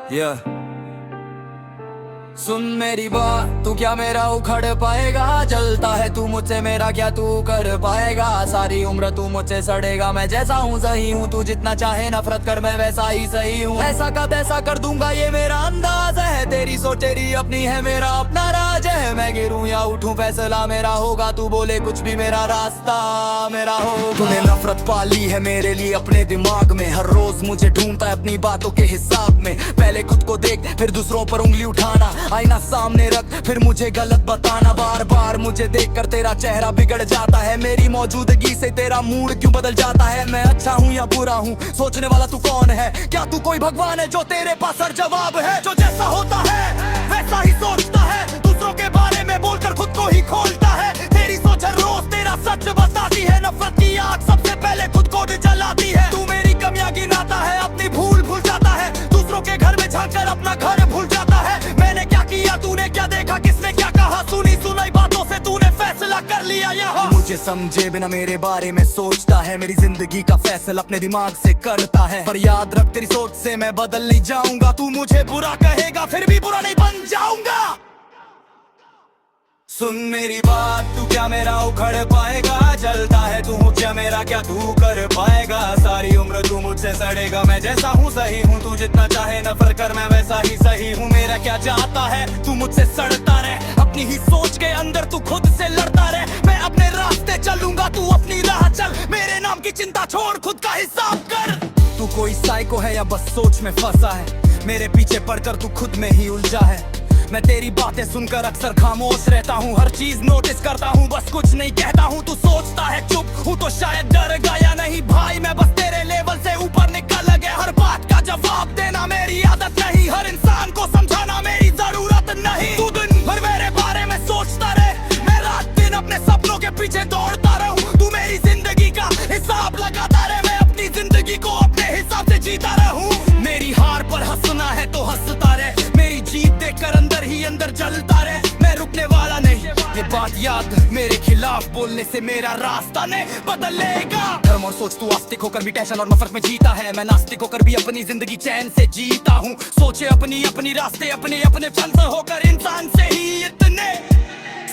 Yeah. सुन मेरी बात, तू क्या मेरा उखड़ पाएगा? जलता है तू मुझसे, मेरा क्या तू कर पाएगा? सारी उम्र तू मुझसे सड़ेगा, मैं जैसा हूँ सही हूँ। तू जितना चाहे नफरत कर, मैं वैसा ही सही हूँ। ऐसा का तैसा कर दूंगा, ये मेरा अंदाज है। तेरी सोच तेरी अपनी है, मेरा अपना राज है। मैं गिरूं या उठूं, फैसला मेरा होगा। तू बोले कुछ भी, मेरा रास्ता मेरा होगा। तूने नफरत पाली है मेरे लिए अपने दिमाग में। हर रोज मुझे ढूंढता है अपनी बातों के हिसाब में। पहले खुद को देख, फिर दूसरों पर उंगली उठाना। आईना सामने रख, फिर मुझे गलत बताना। बार बार मुझे देखकर तेरा चेहरा बिगड़ जाता है। मेरी मौजूदगी से तेरा मूड क्यों बदल जाता है? मैं अच्छा हूँ या बुरा हूँ, सोचने वाला तू कौन है? क्या तू कोई भगवान है जो तेरे पास हर जवाब है? जो जैसा होता है वैसा ही सोचता है, दूसरों के बारे में बोलकर खुद को ही खोलता है। तेरी सोच हर रोज तेरा सच बताती है। नफरत की आग सबसे पहले खुद को जलाती है। तू मेरी कमियां गिनाता है, अपनी भूल भूल जाता है। दूसरों के घर में झांककर अपना घर भूल जाता है। मैंने क्या किया, तूने क्या देखा, किसने क्या कहा? सुनी सुनाई बातों से तूने फैसला कर लिया यहाँ। मुझे समझे बिना मेरे बारे में सोचता है। मेरी जिंदगी का फैसला अपने दिमाग से करता है। पर याद रख, तेरी सोच से मैं बदल नहीं जाऊंगा। तू मुझे बुरा कहेगा, फिर भी बुरा नहीं बन जाऊंगा। सुन मेरी बात, तू क्या मेरा उखड़ पाएगा? जलता है तू मुझसे, मेरा क्या तू कर पाएगा? सारी उम्र तू मुझसे सड़ेगा, मैं जैसा हूँ सही हूँ। तू जितना चाहे नफरत कर, मैं वैसा ही सही हूँ। मेरा क्या चाहता है, तू मुझसे सड़ता रहे। अपनी ही सोच के अंदर तू खुद से लड़ता रहे। मैं अपने रास्ते चलूंगा, तू अपनी राह चल। मेरे नाम की चिंता छोड़, खुद का हिसाब कर। तू कोई साइको है या बस सोच में फंसा है? मेरे पीछे पड़कर तू खुद में ही उलझा है। मैं तेरी बातें सुनकर अक्सर खामोश रहता हूँ। हर चीज नोटिस करता हूँ, बस कुछ नहीं कहता हूँ। तू सोचता है चुप हूँ तो शायद डर गया। नहीं भाई, मैं बस तेरे लेवल से ऊपर निकल गया। हर बात का जवाब देना मेरी आदत नहीं। हर इंसान को समझाना मेरी जरूरत नहीं। तू दिन भर मेरे बारे में सोचता रहे, मैं रात दिन अपने सपनों के पीछे दौड़ता रहूं। तू मेरी जिंदगी का हिसाब लगाता रहे, मैं अपनी जिंदगी को अपने हिसाब से जीता रहूं। मेरी हार पर हंसना है तो हंसता रहे, मेरी जीत देखकर अंदर ही अंदर जलता रहे। मैं रुकने वाला नहीं, ये बात याद। मेरे खिलाफ बोलने से मेरा रास्ता नहीं बदलेगा। धर्म और सोच, तू आस्तिक होकर भी टेंशन और नफरत में जीता है। मैं नास्तिक होकर भी अपनी जिंदगी चैन से जीता हूँ। सोचे अपनी अपनी रास्ते, अपने अपने चंद होकर इंसान से ही इतने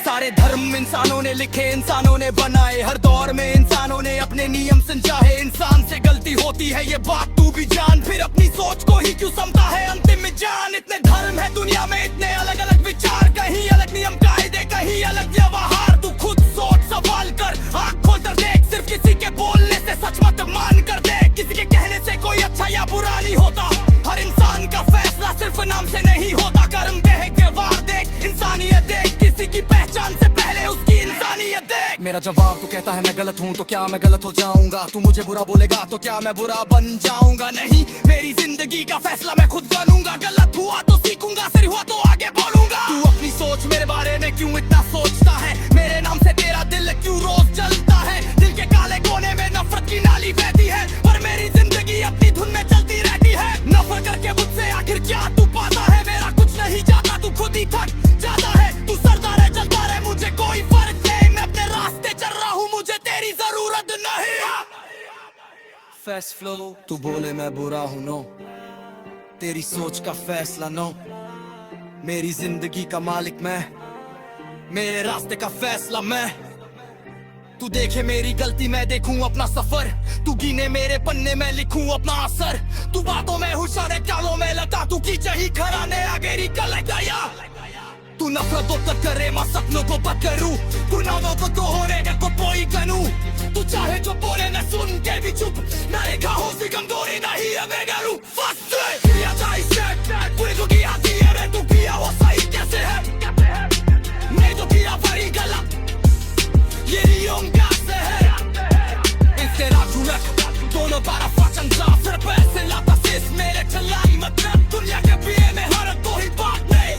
सारे धर्म इंसानों ने लिखे, इंसानों ने बनाए। हर दौर में इंसानों ने अपने नियम समझाए। इंसान से गलती होती है, ये बात तू भी जान। फिर अपनी सोच को ही क्यों समझता है अंतिम में जान? इतने धर्म है दुनिया में, इतने अलग अलग विचार। कहीं अलग नियम कायदे, कहीं अलग व्यवहार। तू खुद सोच, सवाल कर, आँख खोल कर देख। सिर्फ किसी के बोलने से सच मत मान कर देख। किसी के कहने से कोई अच्छा या बुरा नहीं होता। हर इंसान का फैसला सिर्फ नाम से नहीं होता। कर्म देख, व्यवहार देख, इंसानियत देख। किसी की पहचान से पहले उसकी इंसानियत देख। मेरा जवाब, तू कहता है मैं गलत हूँ तो क्या मैं गलत हो जाऊंगा? तू मुझे बुरा बोलेगा तो क्या मैं बुरा बन जाऊंगा? नहीं, मेरी जिंदगी का फैसला मैं खुद करूंगा। गलत हुआ तो सीखूंगा, सही हुआ तो आगे बढ़ूंगा। तू अपनी सोच, मेरे बारे में क्यों इतना सोचता है? मेरे नाम से तेरा दिल क्यों रोज जलता है? दिल के काले कोने में नफरत की नाली बहती है, पर मेरी जिंदगी अपनी धुन में चलती रहती है। नफरत करके मुझसे आखिर क्या तू पाता है? मेरा कुछ नहीं जाता, तू खुद ही थक जाता है। तू सरदार है, चलता रहे, मुझे कोई फर्क नहीं। मैं अपने रास्ते चल रहा हूँ, मुझे तेरी जरूरत नहीं। फास्ट फ्लो, तू बोले मैं बुरा हूँ, नो। तेरी सोच का फैसला नो। मेरी जिंदगी का मालिक मैं, मेरे रास्ते का फैसला मैं। तू देखे मेरी गलती, मैं देखूं अपना सफर। तू गिने मेरे पन्ने, मैं लिखूं अपना असर। तू बातों में होशियार है, चालों में लगा। तू की चाहिए खराने आगेरी कल गया। तू नफरतों तक करे, मैं सपनों को पकड़ू। तू नामों को तो होने को कोई कनू। तू चाहे जो बोले, न सुन के भी चुप। न रेखा हो सी कमजोरी, नहीं है बेगारू। फर्स्ट किया जाए सेट, पूरी जो किया थी है, तू किया वो सही कैसे है? मैं जो किया बड़ी गलत, ये नियम कैसे है? इससे राजूलक दोनों बारा फचन साफ। सिर्फ ऐसे लाता सिस मेरे चलाई मतलब। दुनिया के पिए में हर तो ही बात नहीं।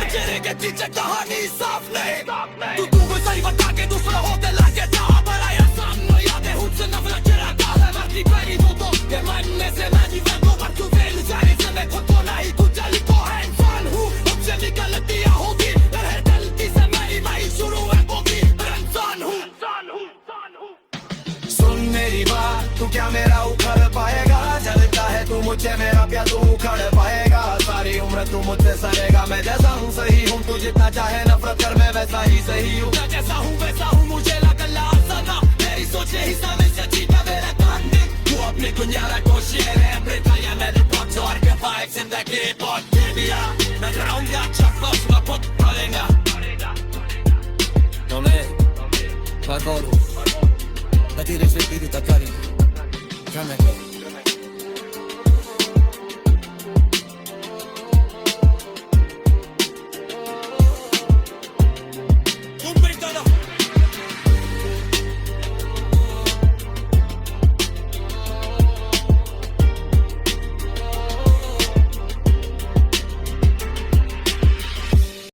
चेहरे के पीछे कहानी साफ नहीं। तू को सही बता के दूसरा होते लगे जा। बड़ा या सामने यादें हुद से नफरत चढ़ाता है। मर्दी परी तो ये मन में से मैं जीवन को पर तू फेल जाए। मुझे मेरा क्या तू उखड़ पाएगा। सारी उम्र तू मुझसे सड़ेगा, मैं जैसा हूँ सही हूँ, तू जितना चाहे नफरत कर, मैं वैसा ही सही हूँ। मैं जैसा हूँ वैसा हूँ, मुझे लगा लाज़ना, मेरी सोच यही समय से जीता मेरा कहानी। तू अपनी दुनिया को शेर है, Brytania med ett par torka vibes in the keyboard media. Men rauga chappa som på palinga. Non è Pagoro, la tira i suoi spiriti a carico.